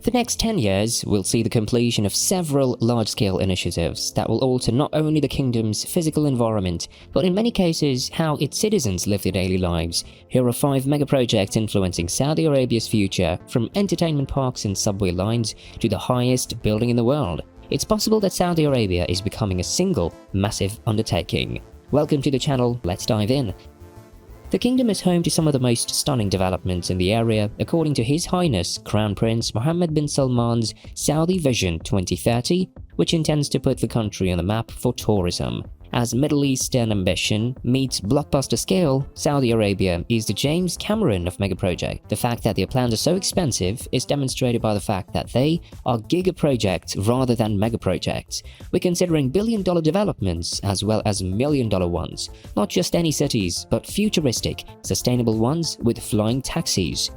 The next 10 years will see the completion of several large-scale initiatives that will alter not only the kingdom's physical environment, but in many cases how its citizens live their daily lives. Here are 5 mega-projects influencing Saudi Arabia's future, from entertainment parks and subway lines to the highest building in the world. It's possible that Saudi Arabia is becoming a single, massive undertaking. Welcome to the channel, let's dive in. The kingdom is home to some of the most stunning developments in the area, according to His Highness Crown Prince Mohammed bin Salman's Saudi Vision 2030, which intends to put the country on the map for tourism. As Middle Eastern ambition meets blockbuster scale, Saudi Arabia is the James Cameron of megaproject. The fact that their plans are so expensive is demonstrated by the fact that they are giga projects rather than mega projects. We're considering billion-dollar developments as well as million-dollar ones. Not just any cities, but futuristic, sustainable ones with flying taxis.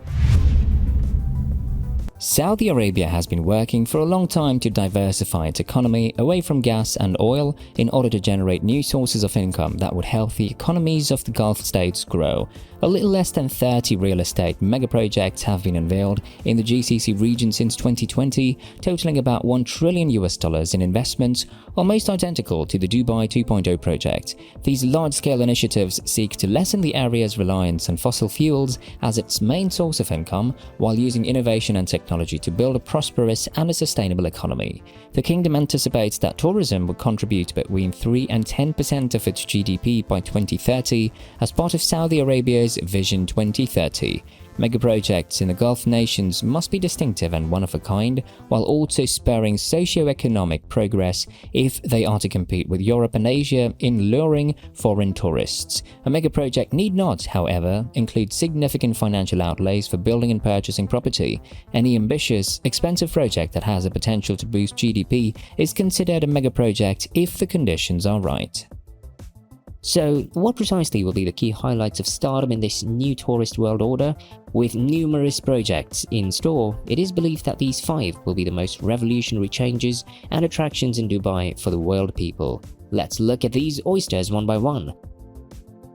Saudi Arabia has been working for a long time to diversify its economy away from gas and oil in order to generate new sources of income that would help the economies of the Gulf states grow. A little less than 30 real estate megaprojects have been unveiled in the GCC region since 2020, totaling about $1 trillion in investments, almost identical to the Dubai 2.0 project. These large-scale initiatives seek to lessen the area's reliance on fossil fuels as its main source of income, while using innovation and technology to build a prosperous and a sustainable economy. The kingdom anticipates that tourism will contribute between 3 and 10% of its GDP by 2030 as part of Saudi Arabia's Vision 2030. Megaprojects in the Gulf nations must be distinctive and one of a kind, while also spurring socio-economic progress if they are to compete with Europe and Asia in luring foreign tourists. A megaproject need not, however, include significant financial outlays for building and purchasing property. Any ambitious, expensive project that has a potential to boost GDP is considered a megaproject if the conditions are right. So, what precisely will be the key highlights of stardom in this new tourist world order? With numerous projects in store, it is believed that these 5 will be the most revolutionary changes and attractions in Dubai for the world people. Let's look at these oysters one by one.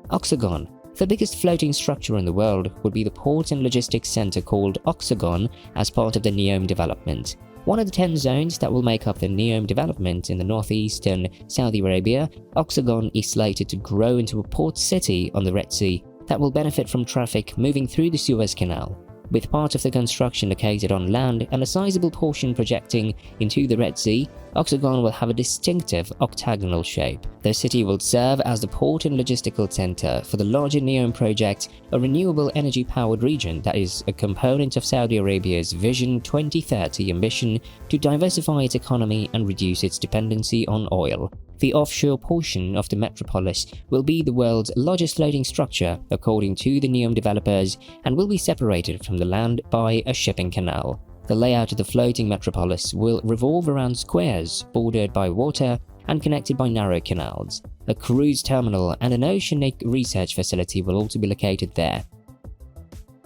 Oxagon. The biggest floating structure in the world would be the port and logistics center called Oxagon as part of the NEOM development. One of the 10 zones that will make up the NEOM development in the northeastern Saudi Arabia, Oxagon is slated to grow into a port city on the Red Sea that will benefit from traffic moving through the Suez Canal. With part of the construction located on land and a sizable portion projecting into the Red Sea, Oxagon will have a distinctive octagonal shape. The city will serve as the port and logistical center for the larger NEOM project, a renewable energy-powered region that is a component of Saudi Arabia's Vision 2030 ambition to diversify its economy and reduce its dependency on oil. The offshore portion of the metropolis will be the world's largest floating structure, according to the NEOM developers, and will be separated from the land by a shipping canal. The layout of the floating metropolis will revolve around squares bordered by water and connected by narrow canals. A cruise terminal and an oceanic research facility will also be located there,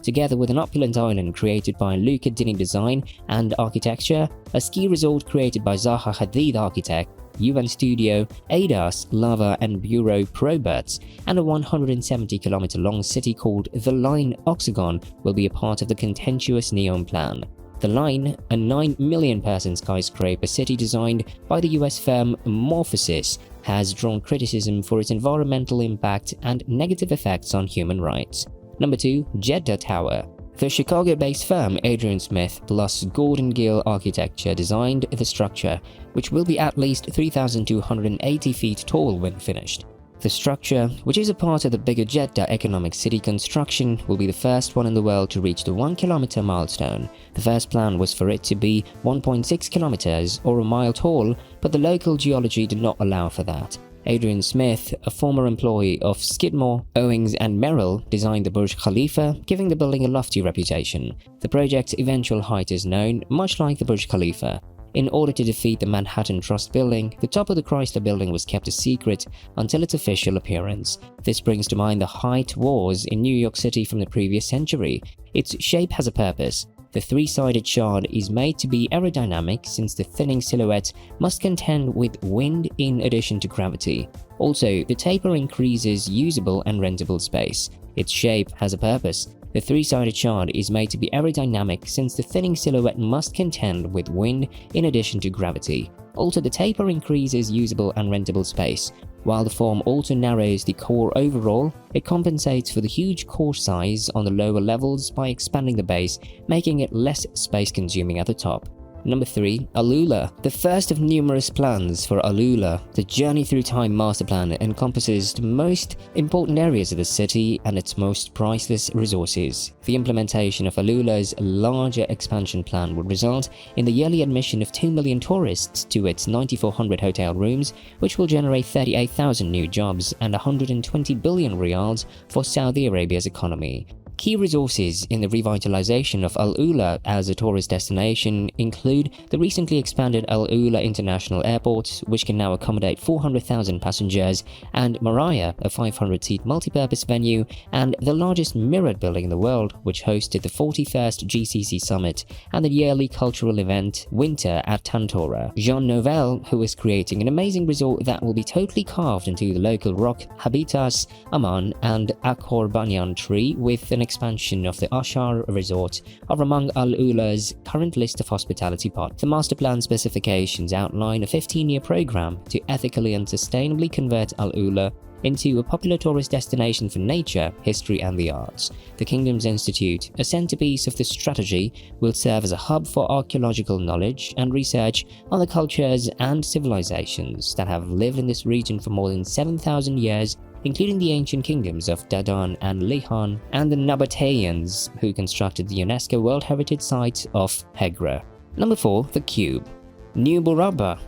together with an opulent island created by Luca Dini Design and Architecture, a ski resort created by Zaha Hadid Architect, UN Studio, ADAS, Lava and Bureau Proberts, and a 170-kilometer-long city called The Line Oxagon will be a part of the contentious NEOM plan. The Line, a 9 million-person skyscraper city designed by the US firm Morphosis, has drawn criticism for its environmental impact and negative effects on human rights. Number 2. Jeddah Tower. The Chicago-based firm Adrian Smith plus Gordon Gill Architecture designed the structure, which will be at least 3,280 feet tall when finished. The structure, which is a part of the bigger Jeddah Economic City construction, will be the first one in the world to reach the 1-kilometer milestone. The first plan was for it to be 1.6 kilometers or a mile tall, but the local geology did not allow for that. Adrian Smith, a former employee of Skidmore, Owings and Merrill, designed the Burj Khalifa, giving the building a lofty reputation. The project's eventual height is known, much like the Burj Khalifa. In order to defeat the Manhattan Trust building, the top of the Chrysler building was kept a secret until its official appearance. This brings to mind the height wars in New York City from the previous century. Its shape has a purpose. The 3-sided shard is made to be aerodynamic since the thinning silhouette must contend with wind in addition to gravity. Also, the taper increases usable and rentable space. Its shape has a purpose. The three-sided shard is made to be aerodynamic since the thinning silhouette must contend with wind in addition to gravity. Also, the taper increases usable and rentable space. While the form also narrows the core overall, it compensates for the huge core size on the lower levels by expanding the base, making it less space-consuming at the top. Number 3. Alula. The first of numerous plans for Alula, the Journey Through Time master plan encompasses the most important areas of the city and its most priceless resources. The implementation of Alula's larger expansion plan would result in the yearly admission of 2 million tourists to its 9,400 hotel rooms, which will generate 38,000 new jobs and 120 billion riyals for Saudi Arabia's economy. Key resources in the revitalization of Alula as a tourist destination include the recently expanded Alula International Airport, which can now accommodate 400,000 passengers, and Maraya, a 500-seat multipurpose venue, and the largest mirrored building in the world, which hosted the 41st GCC Summit and the yearly cultural event Winter at Tantora. Jean Nouvel, who is creating an amazing resort that will be totally carved into the local rock habitats Aman and Akor Banyan tree, with an expansion of the Ashar Resort, are among Alula's current list of hospitality partners. The master plan specifications outline a 15-year program to ethically and sustainably convert Alula into a popular tourist destination for nature, history and the arts. The Kingdom's Institute, a centerpiece of the strategy, will serve as a hub for archaeological knowledge and research on the cultures and civilizations that have lived in this region for more than 7,000 years, including the ancient kingdoms of Dadan and Lihan, and the Nabateans, who constructed the UNESCO World Heritage Site of Hegra. Number 4. The Cube. New Buraba.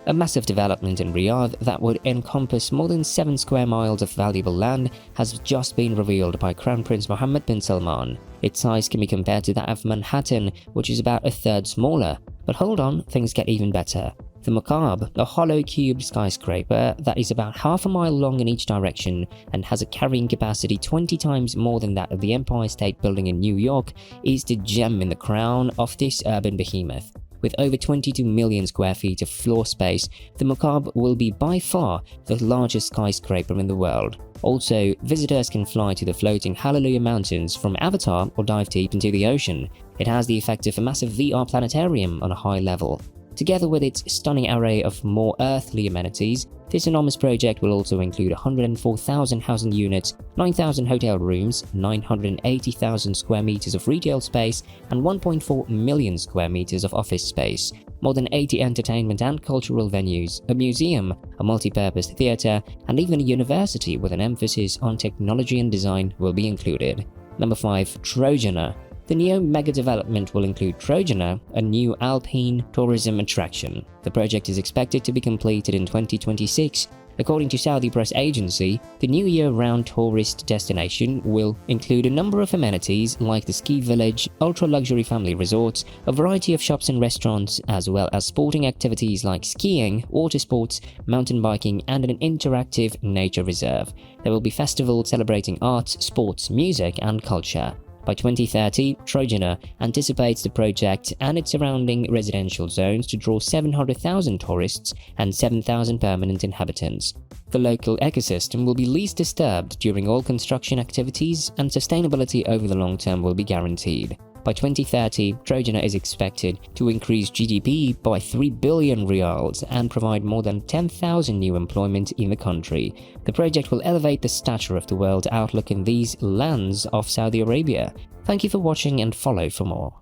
A massive development in Riyadh that would encompass more than 7 square miles of valuable land has just been revealed by Crown Prince Mohammed bin Salman. Its size can be compared to that of Manhattan, which is about a third smaller. But hold on, things get even better. The Maqab, a hollow cubed skyscraper that is about half a mile long in each direction and has a carrying capacity 20 times more than that of the Empire State Building in New York, is the gem in the crown of this urban behemoth. With over 22 million square feet of floor space, the Maqab will be by far the largest skyscraper in the world. Also, visitors can fly to the floating Hallelujah Mountains from Avatar or dive deep into the ocean. It has the effect of a massive VR planetarium on a high level. Together with its stunning array of more earthly amenities, this enormous project will also include 104,000 housing units, 9,000 hotel rooms, 980,000 square meters of retail space, and 1.4 million square meters of office space, more than 80 entertainment and cultural venues, a museum, a multi-purpose theater, and even a university with an emphasis on technology and design will be included. Number 5. Trojena. The Neo mega development will include Trojena, a new alpine tourism attraction. The project is expected to be completed in 2026. According to Saudi press agency, the new year-round tourist destination will include a number of amenities like the ski village, ultra-luxury family resorts, a variety of shops and restaurants, as well as sporting activities like skiing, water sports, mountain biking, and an interactive nature reserve. There will be festivals celebrating arts, sports, music, and culture. By 2030, Trojena anticipates the project and its surrounding residential zones to draw 700,000 tourists and 7,000 permanent inhabitants. The local ecosystem will be least disturbed during all construction activities, and sustainability over the long term will be guaranteed. By 2030, Trojena is expected to increase GDP by 3 billion riyals and provide more than 10,000 new employment in the country. The project will elevate the stature of the world outlook in these lands of Saudi Arabia. Thank you for watching and follow for more.